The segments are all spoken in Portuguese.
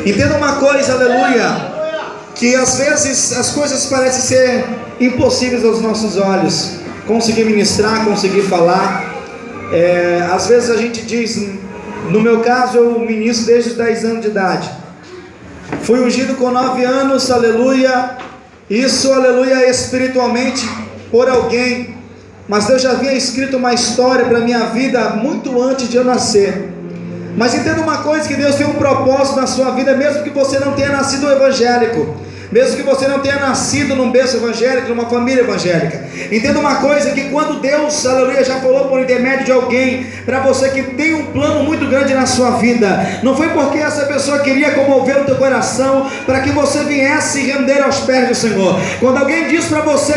Entenda uma coisa, aleluia, que às vezes as coisas parecem ser impossíveis aos nossos olhos. Conseguir ministrar, conseguir falar. Às vezes a gente diz, no meu caso eu ministro desde os 10 anos de idade. Fui ungido com 9 anos, aleluia. Isso, aleluia, espiritualmente por alguém. Mas Deus já havia escrito uma história para a minha vida muito antes de eu nascer. Mas entenda uma coisa, que Deus tem um propósito na sua vida, mesmo que você não tenha nascido evangélico, mesmo que você não tenha nascido num berço evangélico, numa família evangélica. Entenda uma coisa, que quando Deus, aleluia, já falou por intermédio de alguém para você que tem um plano muito grande na sua vida, não foi porque essa pessoa queria comover o teu coração para que você viesse render aos pés do Senhor. Quando alguém diz para você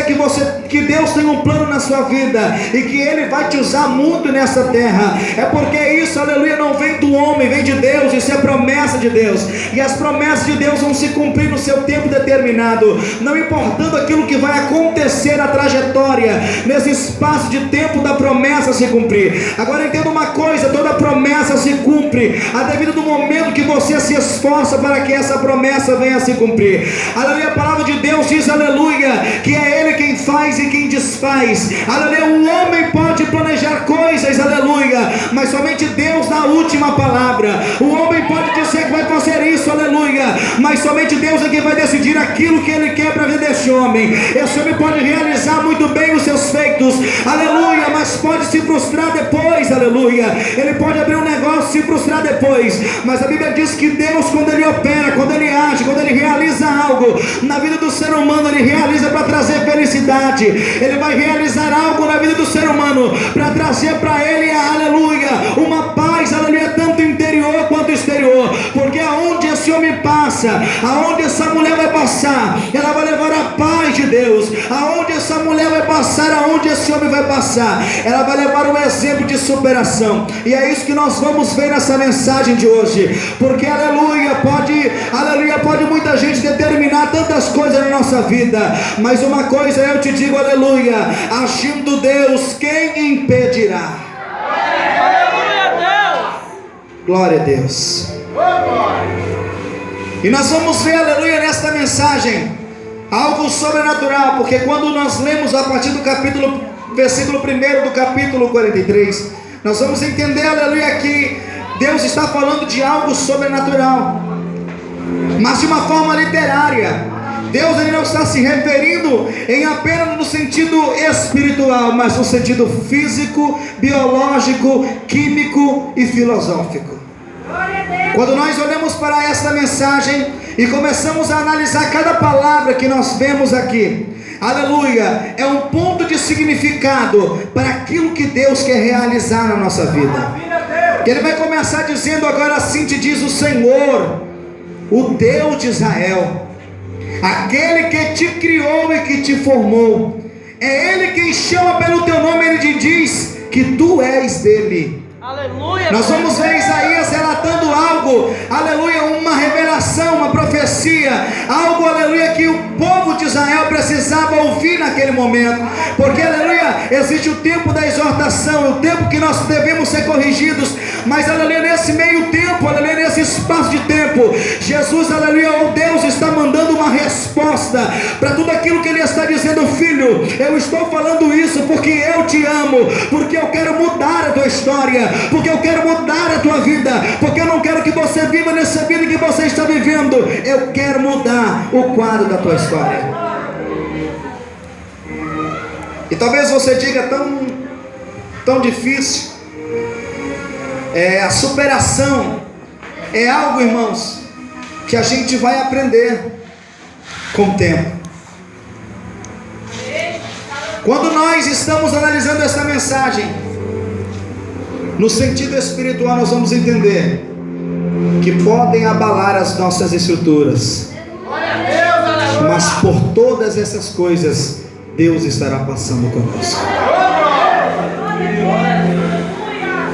que Deus tem um plano na sua vida e que Ele vai te usar muito nessa terra, é porque isso, aleluia, não vem do homem, vem de Deus. Isso é promessa de Deus, e as promessas de Deus vão se cumprir no seu tempo determinado, não importando aquilo que vai acontecer na trajetória, nesse espaço de tempo da promessa se cumprir. Agora entenda uma coisa, toda promessa se cumpre a devido do momento que você se esforça para que essa promessa venha a se cumprir. Aleluia, a palavra de Deus diz, aleluia, que é Ele quem faz e quem desfaz. Aleluia, o homem pode planejar coisas, aleluia, mas somente Deus dá a última palavra. O homem pode dizer que vai fazer isso, aleluia, mas somente Deus é quem vai decidir aquilo que Ele quer para a vida desse homem. Esse homem pode realizar muito bem os seus feitos, aleluia, mas pode se frustrar depois, aleluia. Ele pode abrir um negócio e se frustrar depois, mas a Bíblia diz que Deus, quando Ele opera, quando Ele age, quando Ele realiza algo na vida do ser humano, Ele realiza para trazer felicidade. Ele vai realizar algo na vida do ser humano para trazer para ele, aleluia, uma paz, aleluia, tanto interior quanto exterior, porque aonde esse homem passa, aonde essa mulher vai passar, ela vai levar a paz de Deus. Aonde essa mulher vai passar, aonde esse homem vai passar, ela vai levar um exemplo de superação. E é isso que nós vamos ver nessa mensagem de hoje, porque aleluia, pode muita gente determinar tantas coisas na nossa vida, mas uma coisa eu te digo, aleluia, agindo Deus, quem impedirá? Glória a Deus. E nós vamos ver, aleluia, nesta mensagem algo sobrenatural, porque quando nós lemos a partir do versículo 1 do capítulo 43, nós vamos entender, aleluia, que Deus está falando de algo sobrenatural, mas de uma forma literária. Deus, Ele não está se referindo em apenas no sentido espiritual, mas no sentido físico, biológico, químico e filosófico. Quando nós olhamos para esta mensagem e começamos a analisar cada palavra que nós vemos aqui, aleluia, é um ponto de significado para aquilo que Deus quer realizar na nossa vida. Ele vai começar dizendo: agora assim te diz o Senhor, o Deus de Israel, aquele que te criou e que te formou, é Ele quem chama pelo teu nome. Ele te diz que tu és dele. Aleluia. Nós vamos ver Isaías relatando algo, aleluia, uma revelação, uma profecia, algo, aleluia, que o povo de Israel precisava ouvir naquele momento, porque, aleluia, existe o tempo da exortação, o tempo que nós devemos ser corrigidos, mas, aleluia, nesse meio tempo, aleluia, nesse espaço de tempo, Jesus, aleluia, o Deus está mandando uma resposta para tudo aquilo que Ele está dizendo: filho, eu estou falando isso porque eu te amo, porque eu quero mudar a tua história, porque eu quero mudar a tua vida, porque eu não quero que você viva nessa vida que você está vivendo, eu quero mudar o quadro da tua história. E talvez você diga: tão difícil. A superação é algo, irmãos, que a gente vai aprender com o tempo. Quando nós estamos analisando essa mensagem no sentido espiritual, nós vamos entender que podem abalar as nossas estruturas, mas por todas essas coisas Deus estará passando conosco.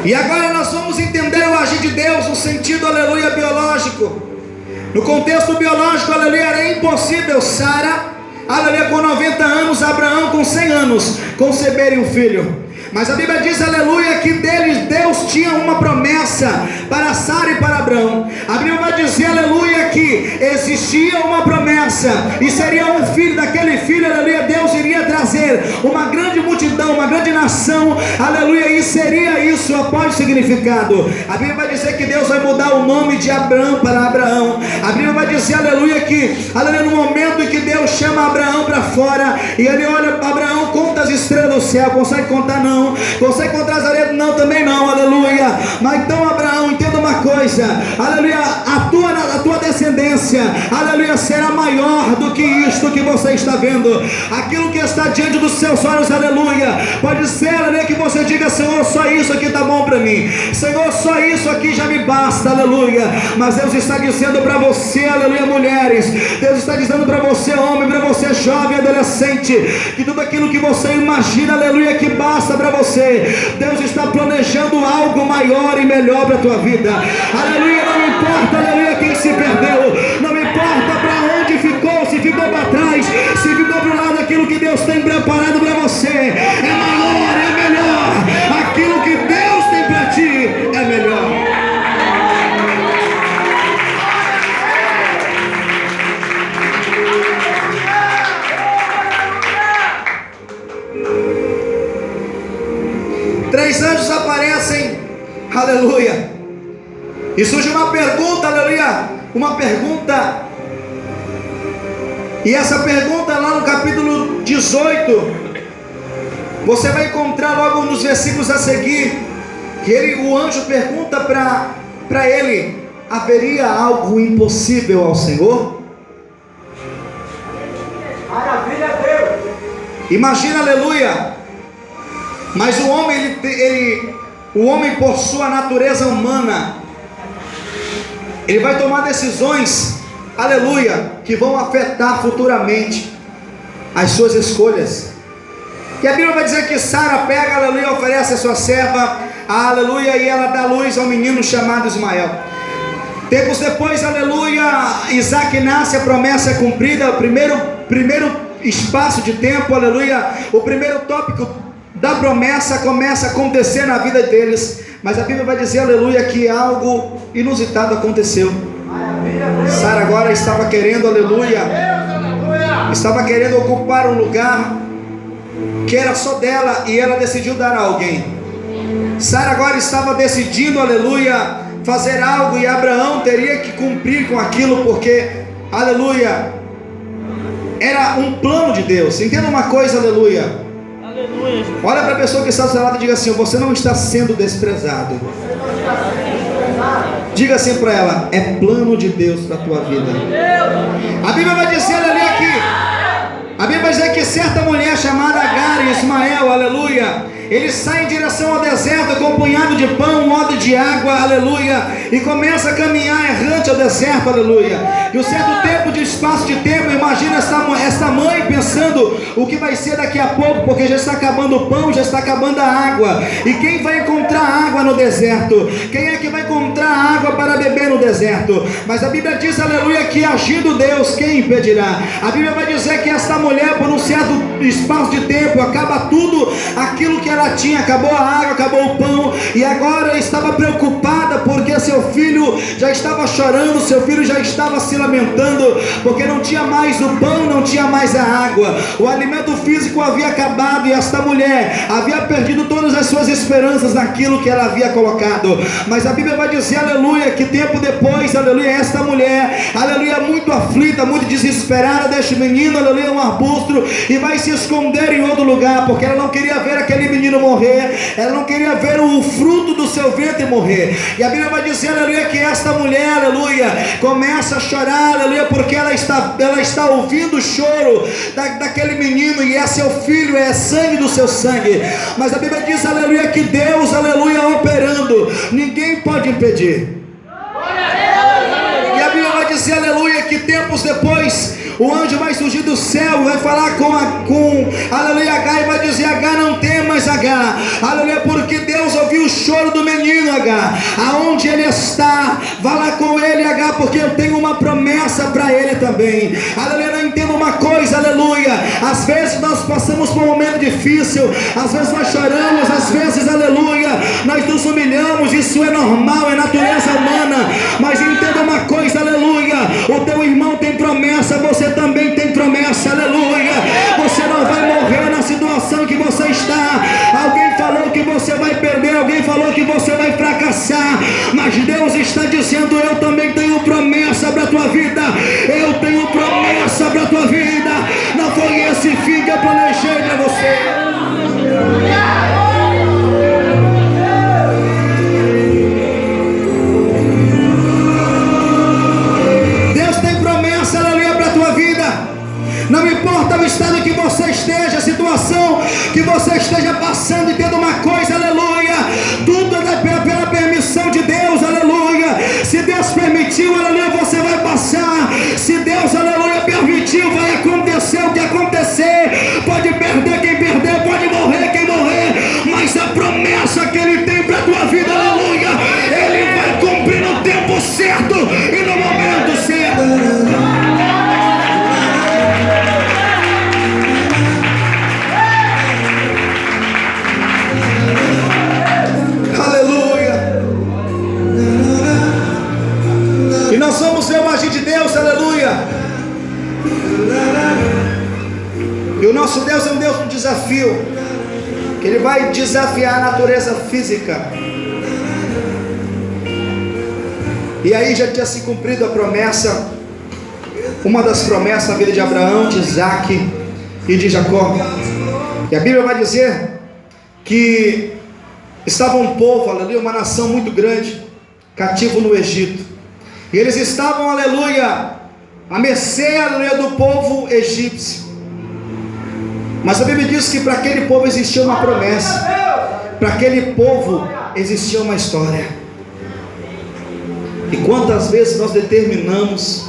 E agora nós vamos entender o agir de Deus no sentido, aleluia, biológico. No contexto biológico, aleluia, era impossível Sara, aleluia, com 90 anos, Abraão com 100 anos, conceberem um filho. Mas a Bíblia diz, aleluia, que Deus tinha uma promessa para Sara e para Abraão. A Bíblia vai dizer, aleluia, existia uma promessa, e seria um filho, daquele filho, aleluia, Deus iria trazer uma grande multidão, uma grande nação, aleluia, e seria isso após o significado. A Bíblia vai dizer que Deus vai mudar o nome de Abraão para Abraão. A Bíblia vai dizer, aleluia, que, aleluia, no momento em que Deus chama Abraão para fora, e ele olha, Abraão, conta as estrelas do céu, consegue contar? Não. Consegue contar as areias? Não, também não, aleluia. Mas então, Abraão, entenda uma coisa, aleluia, a tua descendência, aleluia, será maior do que isto que você está vendo, aquilo que está diante dos seus olhos, aleluia. Pode ser, aleluia, que você diga, Senhor, só isso aqui está bom para mim, Senhor, só isso aqui já me basta, aleluia. Mas Deus está dizendo para você, aleluia, mulheres, Deus está dizendo para você, homem, para você, jovem, adolescente, que tudo aquilo que você imagina, aleluia, que basta para você, Deus está planejando algo maior e melhor para a tua vida, aleluia. Não importa, aleluia, quem se perdeu, não importa para onde ficou, se ficou para trás, se ficou para o lado, aquilo que Deus tem preparado para você é maior, é melhor, aquilo que Deus tem para ti é melhor. Três anjos aparecem, aleluia, e surge uma pergunta, aleluia, uma pergunta, e essa pergunta lá no capítulo 18, você vai encontrar logo nos versículos a seguir, que o anjo pergunta para ele, haveria algo impossível ao Senhor? Maravilha, Deus! Imagina, aleluia. Mas o homem por sua natureza humana, ele vai tomar decisões, aleluia, que vão afetar futuramente as suas escolhas. E a Bíblia vai dizer que Sara pega, aleluia, oferece a sua serva, aleluia, e ela dá luz ao menino chamado Ismael. Tempos depois, aleluia, Isaac nasce, a promessa é cumprida, o primeiro espaço de tempo, aleluia, o primeiro tópico da promessa começa a acontecer na vida deles. Mas a Bíblia vai dizer, aleluia, que algo inusitado aconteceu. Sara agora estava querendo, aleluia, estava querendo ocupar um lugar que era só dela, e ela decidiu dar a alguém. Sara agora estava decidindo, aleluia, fazer algo, e Abraão teria que cumprir com aquilo, porque, aleluia, era um plano de Deus. Entenda uma coisa, aleluia. Olha para a pessoa que está ao seu lado e diga assim, você não está sendo desprezado. Diga assim para ela, é plano de Deus para a tua vida. A Bíblia vai dizer, aleluia, a Bíblia vai dizer que certa mulher chamada Agar e Ismael, aleluia, eles saem em direção ao deserto com um punhado de pão, um odre de água, aleluia, e começa a caminhar errante ao deserto, aleluia. E um certo tempo, de espaço de tempo, imagina esta mãe pensando o que vai ser daqui a pouco, porque já está acabando o pão, já está acabando a água. E quem vai encontrar água no deserto? Quem é que vai encontrar água para beber no deserto? Mas a Bíblia diz, aleluia, que agindo Deus, quem impedirá? A Bíblia vai dizer que esta mulher, por um certo espaço de tempo, acaba tudo aquilo que ela tinha, acabou a água, acabou o pão, e agora estava preocupada porque seu filho já estava chorando, seu filho já estava se lamentando, porque não tinha mais o pão, não tinha mais a água, o alimento físico havia acabado, e esta mulher havia perdido todas as suas esperanças naquilo que ela havia colocado. Mas a Bíblia vai dizer, aleluia, que tempo depois, aleluia, esta mulher, aleluia, muito aflita, muito desesperada, deixa o menino, aleluia, um arbusto, e vai se esconder em outro lugar, porque ela não queria ver aquele menino morrer, ela não queria ver o fruto do seu ventre morrer. E a Bíblia vai dizer, aleluia, que esta mulher, aleluia, começa a chorar, aleluia, porque ela está ouvindo o choro daquele menino, e é seu filho, é sangue do seu sangue. Mas a Bíblia diz, aleluia, que Deus, aleluia, operando, ninguém pode impedir. E a Bíblia vai dizer, aleluia, que tempos depois o anjo vai surgir do céu, vai falar com aleluia, Agar, e vai dizer, Agar, não temas, Agar, aleluia, porque Deus ouviu o choro do menino, Agar, aonde ele está, vá lá com ele, Agar, porque eu tenho uma promessa promessa para ele também. Aleluia, não entenda uma coisa, aleluia. Às vezes nós passamos por um momento difícil, às vezes nós choramos, às vezes, aleluia, nós nos humilhamos, isso é normal, é natureza humana. Mas entenda uma coisa, aleluia, o teu irmão tem promessa, você também tem promessa, aleluia. Você não vai morrer na situação que você está. Alguém falou que você vai perder, alguém falou que você vai fracassar, mas Deus está dizendo: eu também tenho promessa para a tua vida, eu tenho promessa para a tua vida. Não foi esse fim que eu planejei para você. Deus tem promessa, aleluia, para a tua vida. Não importa o estado que você esteja, a situação que você esteja passando, entenda uma coisa, aleluia, tudo é pela permissão de Deus, aleluia. Se Deus permitiu, aleluia, você vai passar. Se Deus, aleluia, permitiu, vai acontecer o que acontecer. Pode perder quem perder, pode morrer quem morrer, mas a promessa que Ele tem para a tua vida, aleluia, Ele vai cumprir no tempo certo e no momento certo. Nós vamos ver o agir de Deus, aleluia. E o nosso Deus é um Deus do desafio, que Ele vai desafiar a natureza física. E aí já tinha se cumprido a promessa, uma das promessas na vida de Abraão, de Isaac e de Jacó. E a Bíblia vai dizer que estava um povo, aleluia, uma nação muito grande, cativo no Egito. E eles estavam, aleluia, à mercê, aleluia, do povo egípcio. Mas a Bíblia diz que para aquele povo existia uma promessa, para aquele povo existia uma história. E quantas vezes nós determinamos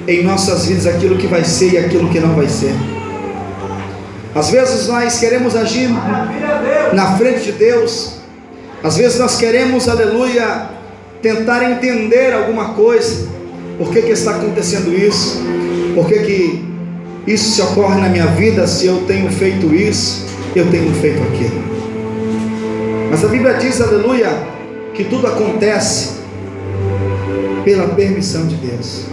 em nossas vidas aquilo que vai ser e aquilo que não vai ser. Às vezes nós queremos agir na frente de Deus, às vezes nós queremos, aleluia, tentar entender alguma coisa. Por que está acontecendo isso? Por que isso se ocorre na minha vida? Se eu tenho feito isso, eu tenho feito aquilo. Mas a Bíblia diz, aleluia, que tudo acontece pela permissão de Deus.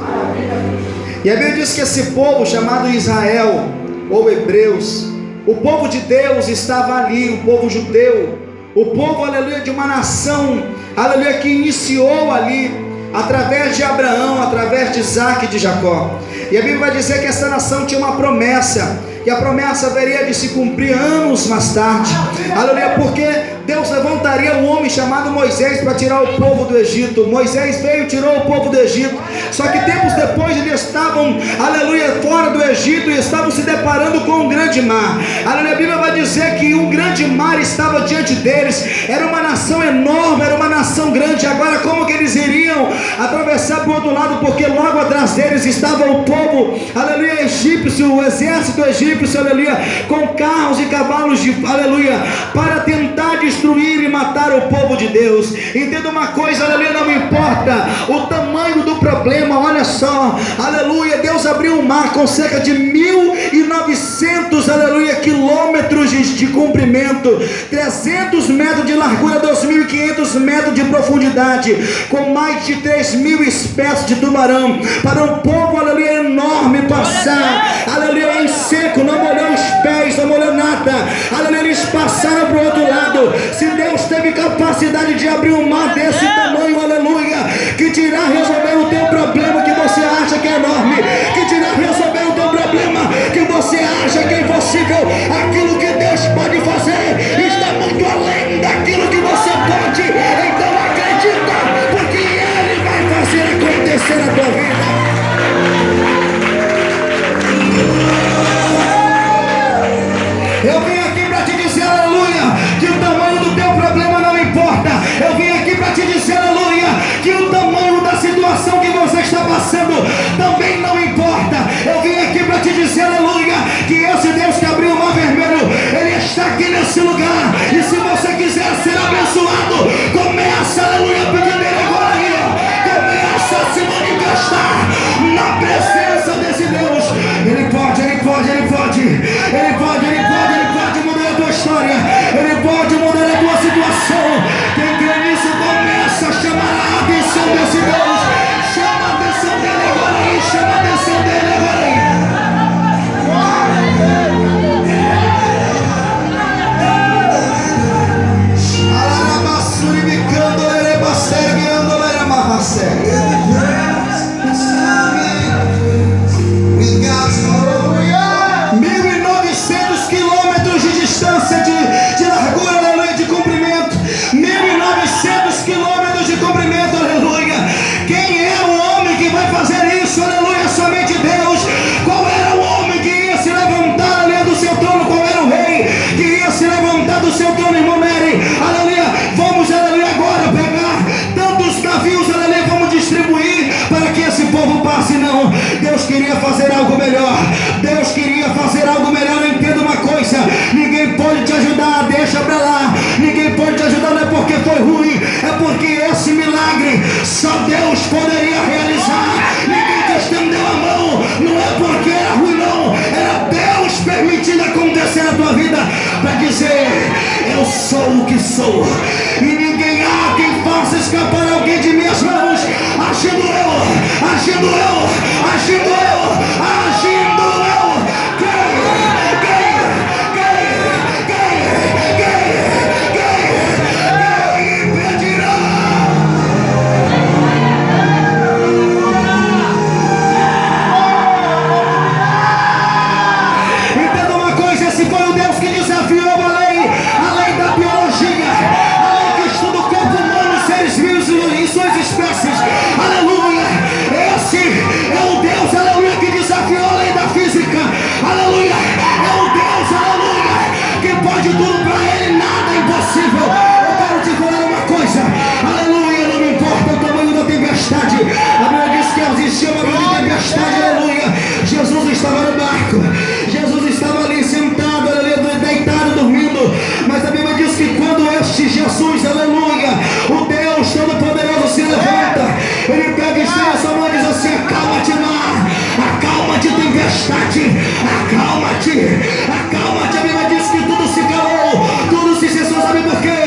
E a Bíblia diz que esse povo chamado Israel ou Hebreus, o povo de Deus estava ali, o povo judeu, o povo, aleluia, de uma nação, aleluia, que iniciou ali, através de Abraão, através de Isaac e de Jacó. E a Bíblia vai dizer que essa nação tinha uma promessa, e a promessa haveria de se cumprir anos mais tarde, aleluia, porque Deus levantaria um homem chamado Moisés para tirar o povo do Egito. Moisés veio e tirou o povo do Egito, só que tempos depois eles estavam, aleluia, fora do Egito e estavam se deparando com um grande mar, aleluia. A Bíblia vai dizer que um grande mar estava diante deles, era uma nação enorme, era uma nação grande. Agora como que eles iriam atravessar para o outro lado, porque logo atrás deles estava o povo, aleluia, egípcio, o exército egípcio, aleluia, com carros e cavalos aleluia, para tentar destruir e matar o povo de Deus. Entenda uma coisa, aleluia, não importa o tamanho do problema, olha só, aleluia, Deus abriu o mar com cerca de 1.900, aleluia, quilômetros de comprimento, 300 metros de largura, 2.500 metros de profundidade, com mais de 3.000 espécies de tubarão, para um povo, aleluia, enorme passar, aleluia, em seco, não molhou os pés, não molhou nada, aleluia, eles passaram para o outro lado. Se Deus teve capacidade de abrir um mar desse tamanho, aleluia, que te irá resolver o teu problema que você acha que é enorme, que te irá resolver o teu problema que você acha que é impossível. Aquilo que Deus pode fazer está muito além daquilo que você pode. Então acredita, porque Ele vai fazer acontecer na tua vida. Eu vim aqui para te dizer, aleluia, que o tamanho do teu problema não importa. Eu vim aqui para te dizer, aleluia, que o tamanho da situação que você está passando também não importa. Eu vim aqui para te dizer, aleluia, que esse Deus que abriu o mar vermelho, Ele está aqui nesse lugar. E se você quiser ser abençoado, começa, aleluia, a pedir dele agora aí, ó. Começa a se manifestar na isso, aleluia, somente Deus. Qual era o homem que ia se levantar ali do seu trono? Qual era o rei que ia se levantar do seu trono, irmão Nery? Aleluia, vamos, aleluia, agora pegar tantos navios, aleluia, vamos distribuir para que esse povo passe. Não, Deus queria fazer algo melhor. Deus queria fazer algo melhor. Entenda uma coisa: ninguém pode te ajudar, deixa pra lá. Ninguém pode te ajudar, não é porque foi ruim, é porque esse milagre só Deus poderia realizar. Ninguém te estendeu a mão, não é porque era ruim, não, era Deus permitindo acontecer na tua vida para dizer: eu sou o que sou, e ninguém há quem faça escapar alguém de minhas mãos. Agindo eu, agindo eu, agindo eu, agindo eu. Quem impedirá? Entenda uma coisa: esse foi o Deus que desafiou a lei da biologia, a lei que estuda o corpo humano, seres vivos em suas espécies. Aleluia! Esse é o Deus, aleluia, que desafiou a lei da física. Aleluia! É o Deus, aleluia, que pode tudo, para ele nada é impossível. Eu quero te falar uma coisa: aleluia, não me importa o tamanho da tempestade. A Bíblia diz que existia uma grande tempestade, aleluia. Jesus estava no barco, Jesus estava ali sentado, aleluia, deitado, dormindo. Mas a Bíblia diz que quando este Jesus, aleluia, o Deus Todo-Poderoso se levanta, ele pega e estende a sua mão e diz assim: acalma-te, mar, acalma-te, tempestade, acalma-te, acalma-te. A Bíblia diz que tudo se calou, tudo se cessou. Sabe por quê?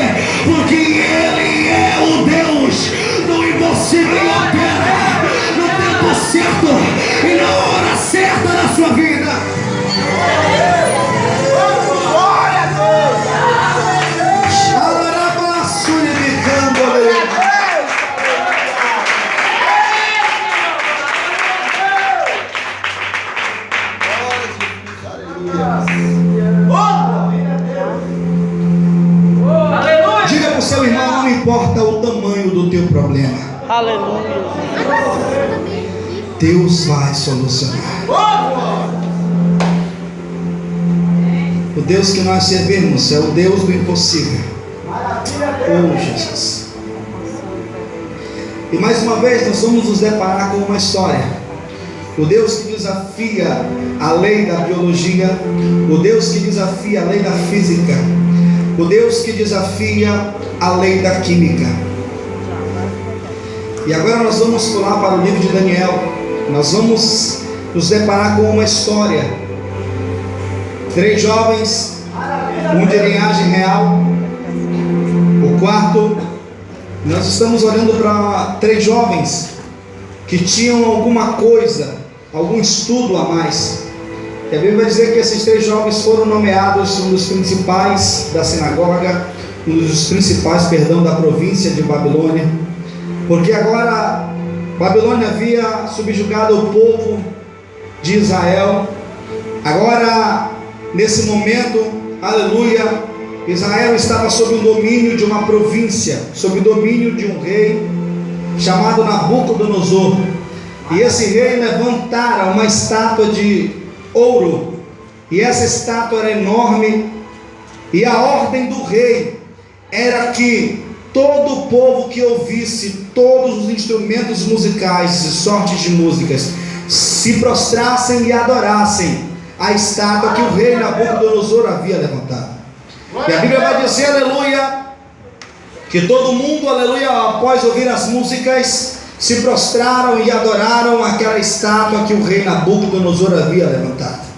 Porque ele é o Deus do impossível e opera no tempo certo e na hora certa da sua vida. Glória a Deus! Diga para o seu irmão: não importa o tamanho do teu problema, Aleluia! Deus vai solucionar. O Deus que nós servimos é o Deus do impossível. Oh, Jesus. E mais uma vez nós vamos nos deparar com uma história. O Deus que desafia a lei da biologia, o Deus que desafia a lei da física, o Deus que desafia a lei da química. E agora nós vamos pular para o livro de Daniel. Nós vamos nos deparar com uma história. 3 jovens, um de linhagem real. O quarto, nós estamos olhando para 3 jovens que tinham alguma coisa, algum estudo a mais. E a Bíblia vai dizer que esses 3 jovens foram nomeados um dos principais da sinagoga, um dos principais, da província de Babilônia, porque agora Babilônia havia subjugado o povo de Israel. Agora, nesse momento, aleluia, Israel estava sob o domínio de uma província, sob o domínio de um rei chamado Nabucodonosor. E esse rei levantara uma estátua de ouro, e essa estátua era enorme, e a ordem do rei era que todo o povo que ouvisse todos os instrumentos musicais e sortes de músicas se prostrassem e adorassem a estátua que o rei Nabucodonosor havia levantado. E a Bíblia vai dizer, aleluia, que todo mundo, aleluia, após ouvir as músicas, se prostraram e adoraram aquela estátua que o rei Nabucodonosor havia levantado.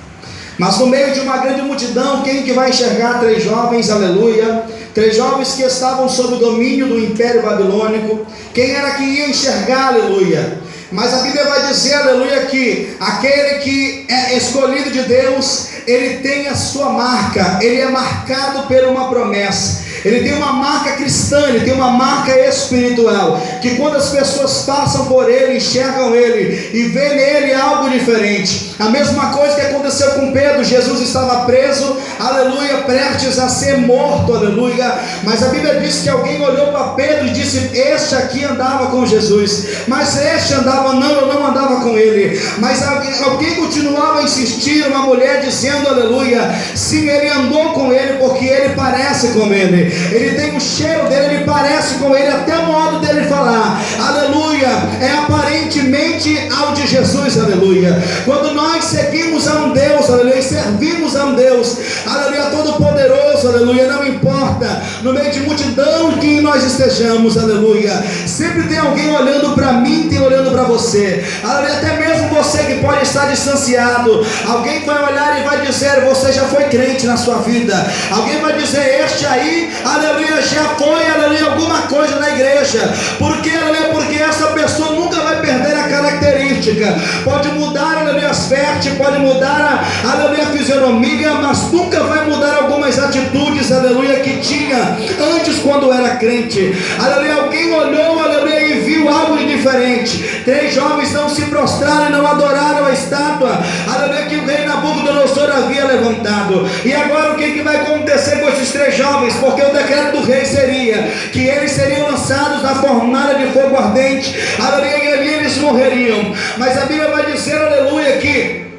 Mas no meio de uma grande multidão, quem que vai enxergar 3 jovens, aleluia? 3 jovens que estavam sob o domínio do Império Babilônico. Quem era que ia enxergar, aleluia? Mas a Bíblia vai dizer, aleluia, que aquele que é escolhido de Deus, ele tem a sua marca, ele é marcado por uma promessa. Ele tem uma marca cristã, ele tem uma marca espiritual, que quando as pessoas passam por ele, enxergam ele e vê nele algo diferente. A mesma coisa que aconteceu com Pedro. Jesus estava preso, aleluia, prestes a ser morto, aleluia, mas a Bíblia diz que alguém olhou para Pedro e disse: este aqui andava com Jesus. Mas este andava, não, eu não andava com ele. Mas alguém continuava a insistir, uma mulher dizendo aleluia, sim, ele andou com ele porque ele parece com ele. Ele tem o cheiro dele, ele parece com ele, até o modo dele falar, aleluia, é aparentemente ao de Jesus, aleluia. Quando nós seguimos a um Deus, aleluia, e servimos a um Deus, aleluia, todo poderoso, aleluia, não importa, no meio de multidão que nós estejamos, aleluia, sempre tem alguém olhando para mim, tem olhando para você, aleluia, até mesmo você que pode estar distanciado, alguém vai olhar e vai dizer, você já foi crente na sua vida, alguém vai dizer, este aí, aleluia, já foi, aleluia, alguma coisa na igreja, porque, aleluia, porque essa pessoa nunca vai perder a característica, pode mudar, aleluia, as vestes, pode mudar aleluia, a fisionomia, mas nunca vai mudar algumas atitudes, aleluia, que tinha antes quando era crente, aleluia, alguém olhou, aleluia, e viu algo de diferente. 3 jovens não se prostraram e não adoraram a estátua, aleluia, que o rei Nabucodonosor havia levantado. E agora o que vai acontecer com esses 3 jovens? Porque o decreto do rei seria que eles seriam lançados na fornalha de fogo ardente, aleluia, e ali eles morreriam. Mas a Bíblia vai dizer, aleluia, que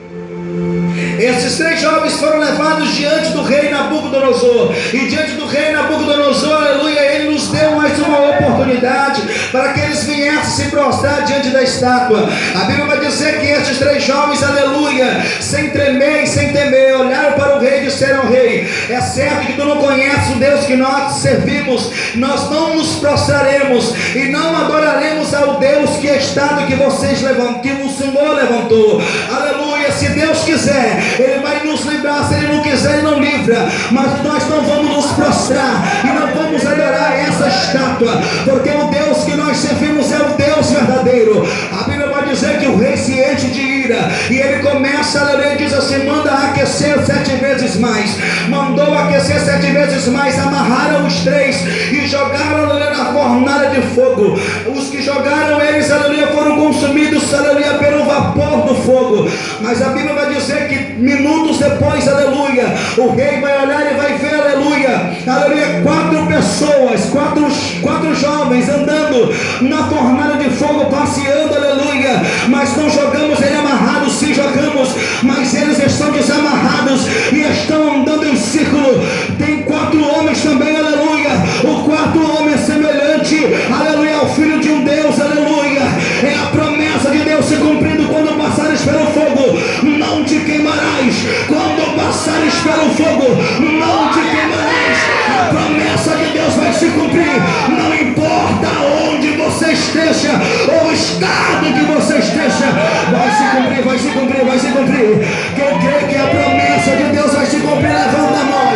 esses 3 jovens foram levados diante do rei Nabucodonosor, e diante do rei Nabucodonosor, aleluia, ele nos deu mais uma oportunidade para que eles viessem se prostrar diante da estátua. A Bíblia vai dizer que estes 3 jovens, aleluia, sem tremer e sem temer, olharam para o rei e disseram ao rei, é certo que tu não conheces o Deus que nós servimos, nós não nos prostraremos e não adoraremos ao Deus que é estátua que vocês levantam, que o Senhor levantou, aleluia. Se Deus quiser, Ele vai nos livrar, se Ele não quiser, Ele não livra, mas nós não vamos nos prostrar e não vamos adorar essa estátua, porque o Deus que nós servimos é o Deus verdadeiro. A Bíblia vai dizer que o rei se enche de ira e ele começa, aleluia, diz assim, manda aquecer 7 vezes mais. Mandou aquecer 7 vezes mais, amarraram os 3 e jogaram, aleluia, na fornalha de fogo. Os que jogaram eles, aleluia, foram consumidos, aleluia, pelo vapor do fogo. Mas a Bíblia vai dizer que minutos depois, aleluia, o rei vai olhar e vai ver, aleluia, aleluia, 4 pessoas, 4 jovens andando na fornalha de fogo, passeando, aleluia, mas não jogamos ele amarrado, sim jogamos, mas eles estão desamarrados e estão andando em círculo. Tem 4 homens também, aleluia, o 4º homem é semelhante, aleluia, ao filho de um Deus, aleluia, é a promessa de Deus se cumprindo. Quando passares pelo fogo, não te queimarás. Quando passares pelo fogo, não te queimarás. A promessa de Deus vai se cumprir. Não importa onde você esteja, ou o estado que você esteja, vai se cumprir, vai se cumprir, vai se cumprir. Quem crê que a promessa de Deus vai se cumprir, levanta a mão.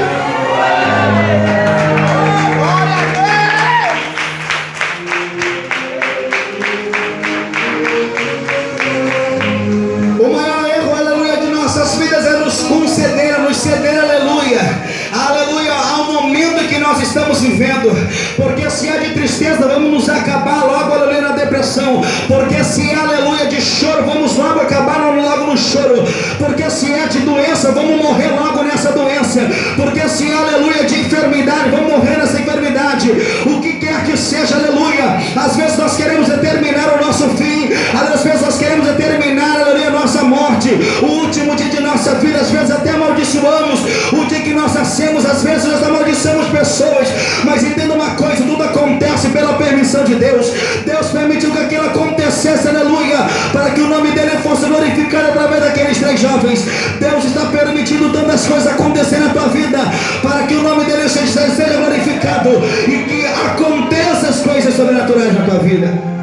Nós estamos vivendo, porque se é de tristeza, vamos nos acabar logo, aleluia, na depressão, porque se é, aleluia, de choro, vamos logo acabar logo no choro, porque se é de doença, vamos morrer logo nessa doença, porque se é, aleluia, de enfermidade, vamos morrer nessa enfermidade, o que quer que seja, aleluia. Às vezes nós queremos determinar o nosso fim, às vezes nós queremos determinar, aleluia, a nossa morte, o último dia de nossa vida, às vezes até amaldiçoamos o dia que nós nascemos, às vezes nós amaldiçoamos pessoas, mas entenda uma coisa, tudo acontece pela permissão de Deus. Deus permitiu que aquilo acontecesse, aleluia, para que o nome dele fosse glorificado através daqueles 3 jovens. Deus está permitindo tantas coisas acontecerem na tua vida, para que o nome dele seja glorificado e que aconteçam as coisas sobrenaturais na tua vida.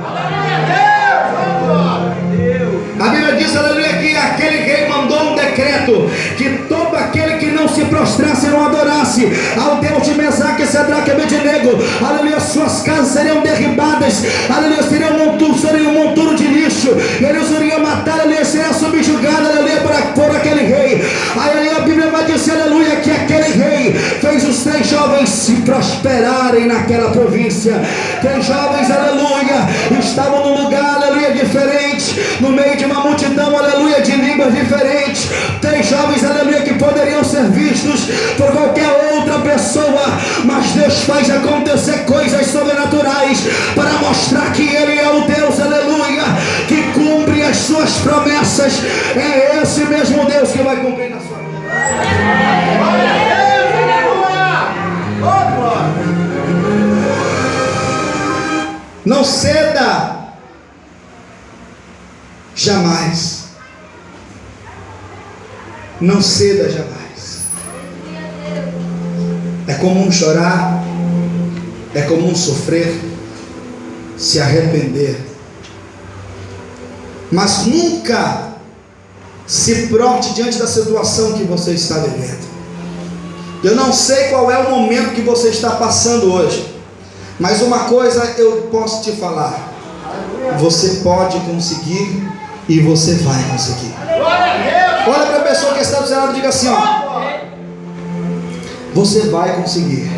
A Bíblia diz, aleluia, que aquele rei mandou um decreto que todo aquele que não se prostrasse, não adorasse ao Deus de Mesaque, Sadraque e Abednego, aleluia, suas casas seriam derribadas, aleluia, seriam um monturo de lixo, eles iriam matar, aleluia, seriam subjugados, aleluia, por aquele rei. Aí a Bíblia vai dizer, aleluia, que aquele rei fez os 3 jovens se prosperarem naquela província. 3 jovens, aleluia, estavam num lugar, aleluia, diferente, no meio de uma multidão, aleluia, de línguas diferentes. 3 jovens, aleluia, que poderiam ser vistos por qualquer outra pessoa, mas Deus faz acontecer coisas sobrenaturais para mostrar que Ele é o Deus, aleluia, que cumpre as suas suas promessas, é esse mesmo Deus que vai cumprir na sua vida. Não ceda jamais. Não ceda jamais. É comum chorar, é comum sofrer, se arrepender, mas nunca se prote diante da situação que você está vivendo. Eu não sei qual é o momento que você está passando hoje, mas uma coisa eu posso te falar: você pode conseguir e você vai conseguir. Olha para a pessoa que está do seu lado e diga assim: ó, você vai conseguir.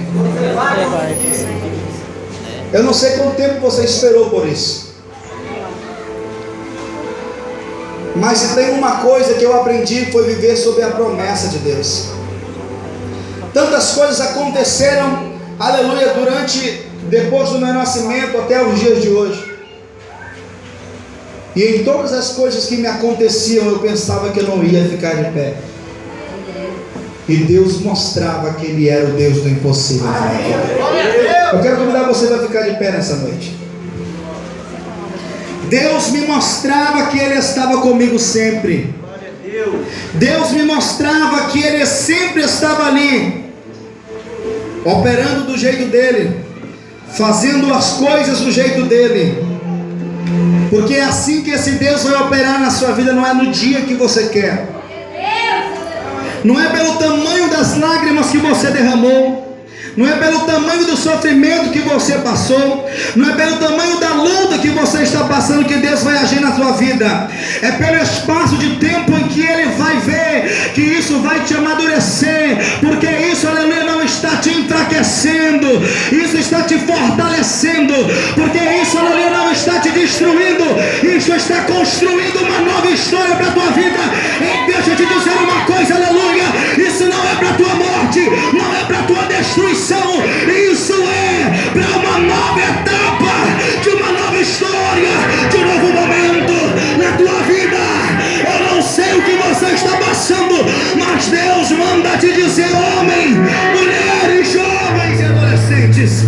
Eu não sei quanto tempo você esperou por isso, mas se tem uma coisa que eu aprendi, foi viver sob a promessa de Deus. Tantas coisas aconteceram, aleluia, depois do meu nascimento até os dias de hoje. E em todas as coisas que me aconteciam, eu pensava que eu não ia ficar de pé. E Deus mostrava que Ele era o Deus do impossível na minha vida. Eu quero convidar você para ficar de pé nessa noite. Deus me mostrava que Ele estava comigo sempre. Deus me mostrava que Ele sempre estava ali, operando do jeito dEle, fazendo as coisas do jeito dEle. Porque é assim que esse Deus vai operar na sua vida. Não é no dia que você quer, não é pelo tamanho das lágrimas que você derramou, não é pelo tamanho do sofrimento que você passou, não é pelo tamanho da luta que você está passando que Deus vai agir na sua vida. É pelo espaço de tempo em que Ele vai ver que isso vai te amadurecer, porque isso, aleluia, não está te enfraquecendo, isso está te fortalecendo, porque isso, aleluia, não está te destruindo, isso está construindo uma nova história para a tua vida. E deixa eu te dizer uma coisa, aleluia, isso não é para a tua morte, não é para a tua destruição, isso é para uma nova etapa, de uma nova história, de um novo momento na tua vida. Eu não sei o que você está passando, mas Deus manda te dizer: homem, mulheres, jovens e adolescentes,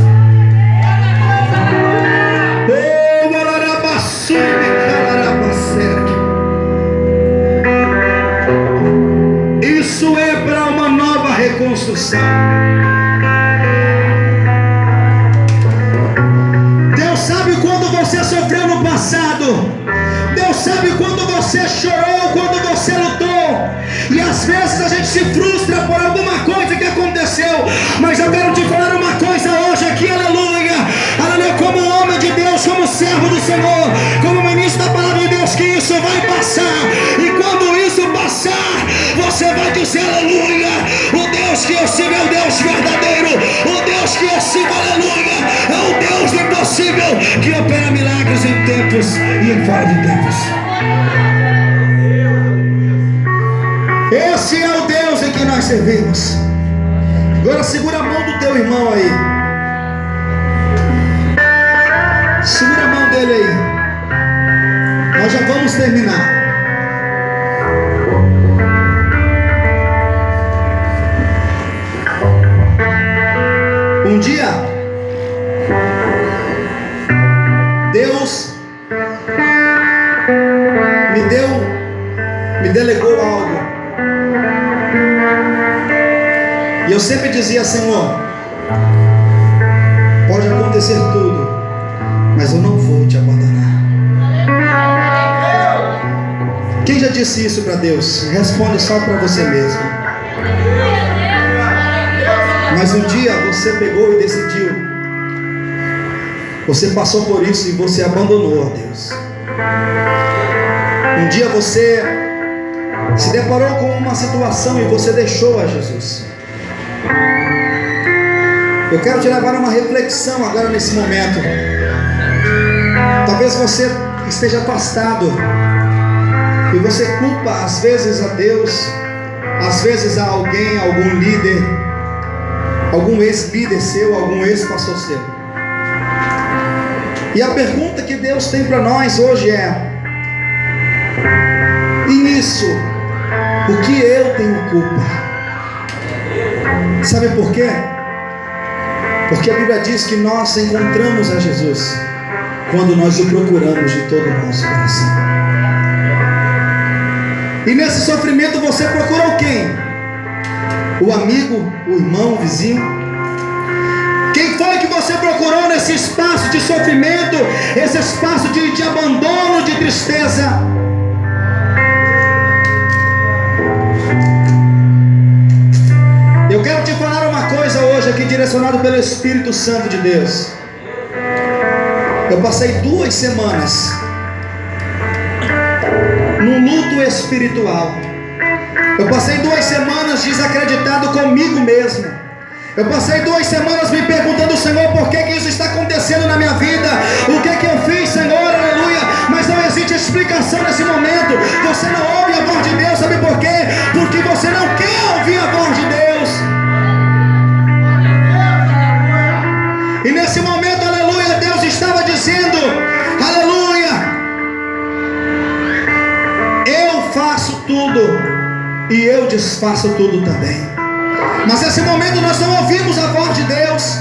isso é para uma nova reconstrução. Deus sabe quando você sofreu no passado, Deus sabe quando você chorou, quando você lutou, e às vezes a gente se frustra por alguma coisa que aconteceu, mas eu quero te falar uma coisa hoje aqui, aleluia, aleluia, como homem de Deus, como servo do Senhor, como ministro da palavra de Deus, que isso vai passar, e quando isso passar, você vai dizer, aleluia, o Deus que eu sigo é o Deus verdadeiro, o Deus que eu sigo, aleluia, é o Deus do impossível, que opera milagres em tempos e em fora de tempos. Esse é o Deus em que nós servimos. Agora segura a mão do teu irmão aí, segura a mão dele aí, nós já vamos terminar. Um dia Deus me delegou algo, e eu sempre dizia: Senhor, pode acontecer tudo, mas eu não vou te abandonar. Quem já disse isso para Deus? Responde só para você mesmo. Mas um dia você pegou e decidiu, você passou por isso e você abandonou a Deus. Um dia você se deparou com uma situação e você deixou a Jesus. Eu quero te levar a uma reflexão agora nesse momento. Talvez você esteja afastado e você culpa às vezes a Deus, às vezes a alguém, algum líder, algum ex-líder seu, algum ex-pastor seu. E a pergunta que Deus tem para nós hoje é: isso, o que eu tenho culpa? Sabe por quê? Porque a Bíblia diz que nós encontramos a Jesus quando nós o procuramos de todo o nosso coração. E nesse sofrimento você procurou quem? O amigo, o irmão, o vizinho? Quem foi que você procurou nesse espaço de sofrimento, esse espaço de abandono, de tristeza? Eu quero te falar uma coisa hoje aqui, direcionado pelo Espírito Santo de Deus. Eu passei 2 semanas num luto espiritual. Eu passei 2 semanas desacreditado comigo mesmo. Eu passei 2 semanas me perguntando, Senhor, por que isso está acontecendo na minha vida? O que eu fiz, Senhor? Aleluia. Mas não existe explicação nesse momento. Você não ouve a voz de Deus, sabe por quê? Porque você não quer ouvir a voz de Deus. E nesse momento, aleluia, Deus estava dizendo, aleluia, eu faço tudo e eu desfaço tudo também. Mas nesse momento nós não ouvimos a voz de Deus.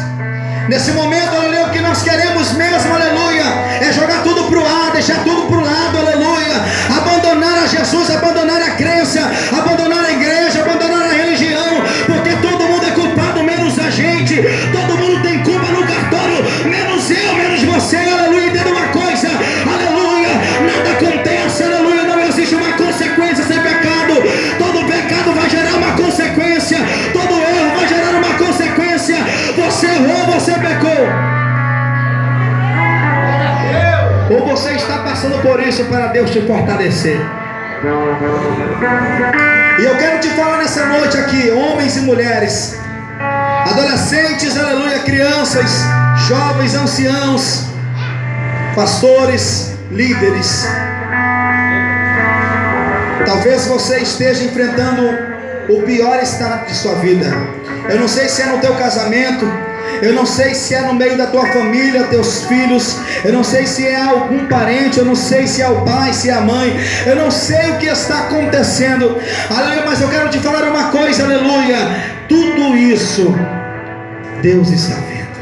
Nesse momento, aleluia, o que nós queremos mesmo, aleluia, é jogar tudo para o ar, deixar tudo para o lado, aleluia, abandonar a Jesus, abandonar a crença, abandonar a igreja, abandonar a religião, porque todo mundo é culpado, menos a gente. Todo mundo tem culpa no cartório, menos eu, menos você, aleluia. Entenda uma coisa, aleluia, nada acontece, aleluia, não existe uma consequência sem pecado. Todo pecado vai gerar uma consequência, todo erro vai gerar uma consequência. Você errou, você pecou, ou você está passando por isso para Deus te fortalecer. E eu quero te falar nessa noite aqui, homens e mulheres, adolescentes, aleluia, crianças, jovens, anciãos, pastores, líderes. Talvez você esteja enfrentando o pior estado de sua vida. Eu não sei se é no teu casamento, eu não sei se é no meio da tua família, teus filhos, eu não sei se é algum parente, eu não sei se é o pai, se é a mãe, eu não sei o que está acontecendo, aleluia, mas eu quero te falar uma coisa, aleluia, tudo isso Deus está vendo.